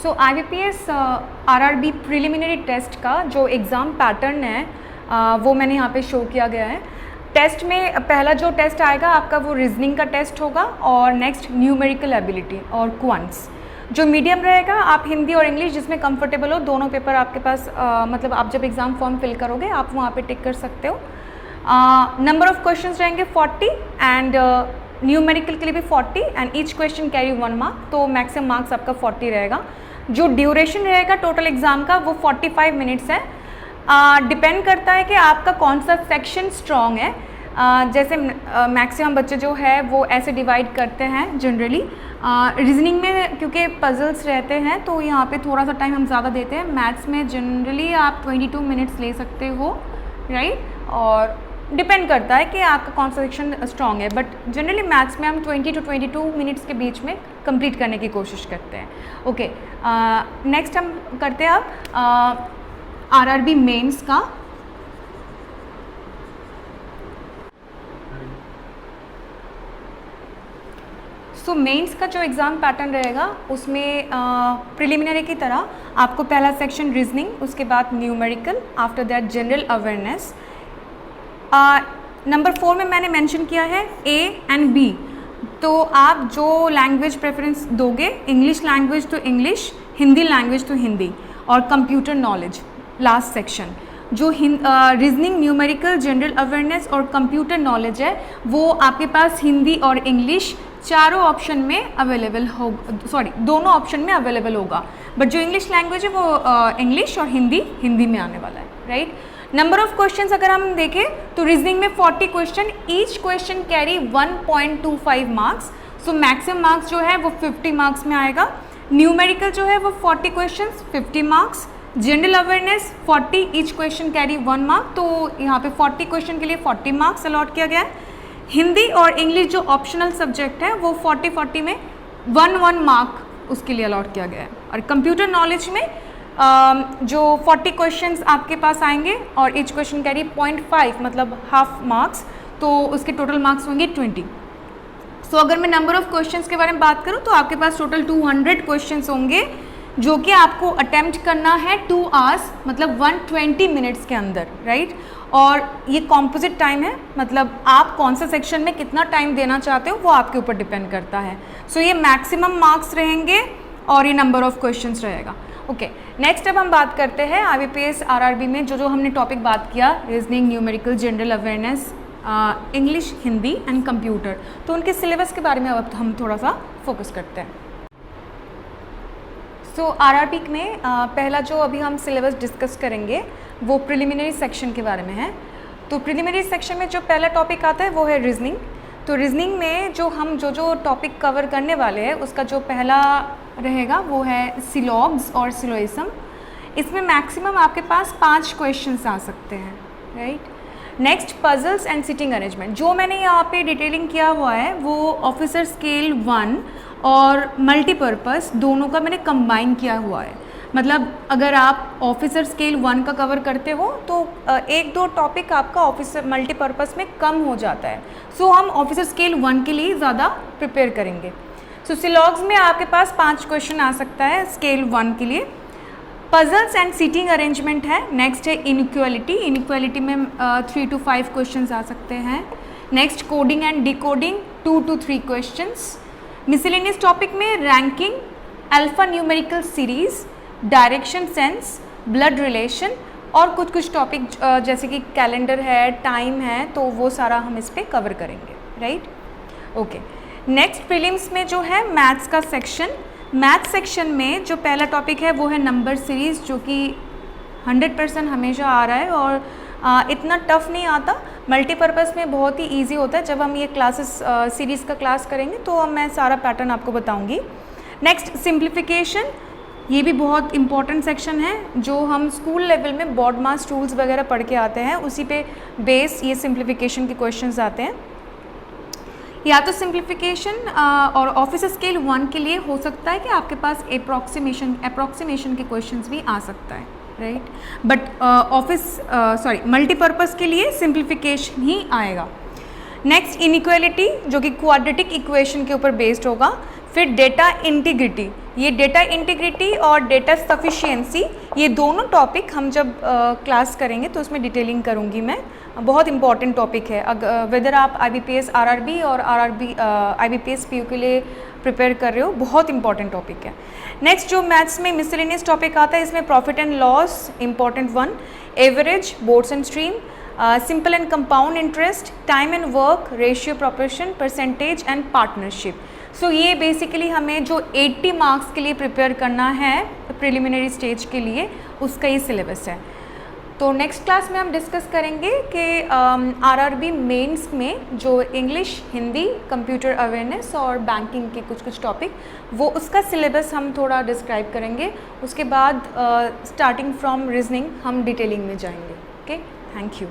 सो IBPS RRB preliminary test का जो exam pattern है वो मैंने यहाँ पे शो किया गया है। टेस्ट में पहला जो टेस्ट आएगा आपका वो रीजनिंग का टेस्ट होगा और नेक्स्ट न्यूमेरिकल एबिलिटी और क्वांट्स। जो मीडियम रहेगा आप हिंदी और इंग्लिश जिसमें कंफर्टेबल हो, दोनों पेपर आपके पास मतलब आप जब एग्ज़ाम फॉर्म फिल करोगे आप वहाँ पे टिक कर सकते हो। नंबर ऑफ़ क्वेश्चंस रहेंगे 40 एंड न्यूमेरिकल के लिए भी 40 and each question carry 1 mark, तो मैक्सिमम मार्क्स आपका 40 रहेगा। जो ड्यूरेशन रहेगा टोटल एग्ज़ाम का वो 45 मिनट्स है। डिपेंड करता है कि आपका कौन सा सेक्शन स्ट्रॉन्ग है। जैसे मैक्सिमम बच्चे जो है वो ऐसे डिवाइड करते हैं जनरली। रीजनिंग में क्योंकि पजल्स रहते हैं तो यहाँ पे थोड़ा सा टाइम हम ज़्यादा देते हैं। मैथ्स में जनरली आप 22 मिनट्स ले सकते हो, राइट। और डिपेंड करता है कि आपका कौन सा सेक्शन स्ट्रॉन्ग है, बट जनरली मैथ्स में हम 20 to 22 मिनट्स के बीच में कंप्लीट करने की कोशिश करते हैं। ओके, नेक्स्ट हम करते हैं अब RRB मेंस का। सो मेंस का जो एग्ज़ाम पैटर्न रहेगा उसमें प्रिलिमिनरी की तरह आपको पहला सेक्शन रीजनिंग, उसके बाद numerical, after that general awareness. Number 4 में मैंने मेंशन किया है A एंड B, तो आप जो लैंग्वेज प्रेफरेंस दोगे, इंग्लिश लैंग्वेज तो इंग्लिश, हिंदी लैंग्वेज तो हिंदी, और कंप्यूटर नॉलेज लास्ट सेक्शन। जो रीजनिंग, न्यूमेरिकल, जनरल अवेयरनेस और कंप्यूटर नॉलेज है वो आपके पास हिंदी और इंग्लिश चारों ऑप्शन में अवेलेबल हो, सॉरी दोनों ऑप्शन में अवेलेबल होगा, बट जो इंग्लिश लैंग्वेज है वो इंग्लिश और हिंदी में आने वाला है, राइट। नंबर ऑफ क्वेश्चंस अगर हम देखें तो रीजनिंग में 40 question, each question carry 1.25 marks, so maximum marks जो है वो 50 मार्क्स में आएगा। न्यूमेरिकल जो है वो 40 questions 50 marks, general awareness 40, each question carry 1 mark, तो यहाँ पे 40 क्वेश्चन के लिए 40 मार्क्स अलॉट किया गया है। हिंदी और इंग्लिश जो ऑप्शनल सब्जेक्ट है वो 40 में 1 मार्क उसके लिए अलॉट किया गया है। और कंप्यूटर नॉलेज में जो 40 क्वेश्चंस आपके पास आएंगे और ईच क्वेश्चन कैरी 0.5 मतलब हाफ मार्क्स, तो उसके टोटल मार्क्स होंगे 20। सो अगर मैं नंबर ऑफ क्वेश्चंस के बारे में बात करूं तो आपके पास टोटल 200 क्वेश्चंस होंगे जो कि आपको अटेम्प्ट करना है 2 आवर्स मतलब 120 मिनट्स के अंदर, राइट। और ये कॉम्पोजिट टाइम है, मतलब आप कौन सा सेक्शन में कितना टाइम देना चाहते हो वो आपके ऊपर डिपेंड करता है। सो ये मैक्सिमम मार्क्स रहेंगे और ये नंबर ऑफ क्वेश्चंस रहेगा। ओके, नेक्स्ट अब हम बात करते हैं IBPS RRB में जो हमने टॉपिक बात किया, reasoning, numerical, general awareness, English, Hindi and computer, तो उनके सिलेबस के बारे में अब हम थोड़ा सा फोकस करते हैं। सो RRB में पहला जो अभी हम सिलेबस डिस्कस करेंगे वो प्रिलिमिनरी सेक्शन के बारे में है। तो प्रिलिमिनरी सेक्शन में जो पहला टॉपिक आता है वो है रीजनिंग। तो रीजनिंग में जो हम जो टॉपिक कवर करने वाले हैं उसका जो पहला रहेगा वो है सिलॉग्स और सिलोइज्म। इसमें मैक्सिमम आपके पास 5 क्वेश्चंस आ सकते हैं, right. Next puzzles and sitting arrangement, जो मैंने यहाँ पे डिटेलिंग किया हुआ है वो ऑफिसर स्केल 1 और मल्टीपर्पस दोनों का मैंने कंबाइन किया हुआ है। मतलब अगर आप ऑफिसर स्केल 1 का कवर करते हो तो 1-2 टॉपिक आपका ऑफिसर मल्टीपर्पस में कम हो जाता है, सो हम ऑफिसर स्केल 1 के लिए ज़्यादा प्रिपेयर करेंगे। सो सिलॉग्स में आपके पास 5 क्वेश्चन आ सकता है स्केल 1 के लिए। पजल्स एंड सीटिंग अरेंजमेंट है। नेक्स्ट है इनइक्वालिटी, इनइक्वालिटी में 3 to 5 क्वेश्चंस आ सकते हैं। Next coding and decoding 2 to 3 questions. Miscellaneous topic में ranking, alpha numerical series, direction sense, blood relation और कुछ टॉपिक जैसे कि कैलेंडर है, टाइम है, तो वो सारा हम इस पर कवर करेंगे, राइट। ओके, नेक्स्ट प्रीलिम्स में जो है मैथ्स का सेक्शन। मैथ्स सेक्शन में जो पहला टॉपिक है वो है नंबर सीरीज़, जो कि 100% हमेशा आ रहा है और इतना टफ नहीं आता। मल्टीपर्पज़ में बहुत ही इजी होता है। जब हम ये क्लासेस सीरीज़ का क्लास करेंगे तो मैं सारा पैटर्न आपको बताऊंगी। नेक्स्ट सिंप्लीफिकेशन, ये भी बहुत इंपॉर्टेंट सेक्शन है जो हम स्कूल लेवल में बोर्ड मास टूल्स वगैरह पढ़ के आते हैं, उसी पे बेस ये सिंप्लीफिकेशन के क्वेश्चंस आते हैं। या तो और ऑफिसर स्केल 1 के लिए हो सकता है कि आपके पास अप्रॉक्सीमेशन के क्वेश्चंस भी आ सकता है, राइट। बट मल्टीपर्पज़ के लिए सिंप्लीफिकेशन ही आएगा। नेक्स्ट इनइक्वालिटी, जो कि क्वाड्रेटिक इक्वेशन के ऊपर बेस्ड होगा। फिर डेटा इंटीग्रिटी, ये डेटा इंटीग्रिटी और डेटा सफिशिएंसी, ये दोनों टॉपिक हम जब क्लास करेंगे तो उसमें डिटेलिंग करूँगी मैं। बहुत इंपॉर्टेंट टॉपिक है, वेदर आप IBPS RRB और IBPS PU के लिए प्रिपेयर कर रहे हो, बहुत इंपॉर्टेंट टॉपिक है। नेक्स्ट जो मैथ्स में मिसलेनियस टॉपिक आता है, इसमें profit and loss important one, average, boats and stream, simple and compound interest, time and work, ratio proportion, percentage and partnership. So ये बेसिकली हमें जो 80 मार्क्स के लिए प्रिपेयर करना है प्रिलिमिनरी स्टेज के लिए, उसका ये सिलेबस है। तो नेक्स्ट क्लास में हम डिस्कस करेंगे कि RRB मेंस में जो इंग्लिश, हिंदी, कंप्यूटर अवेयरनेस और बैंकिंग के कुछ टॉपिक, वो उसका सिलेबस हम थोड़ा डिस्क्राइब करेंगे। उसके बाद स्टार्टिंग फ्रॉम रीजनिंग हम डिटेलिंग में जाएंगे। Okay, thank you.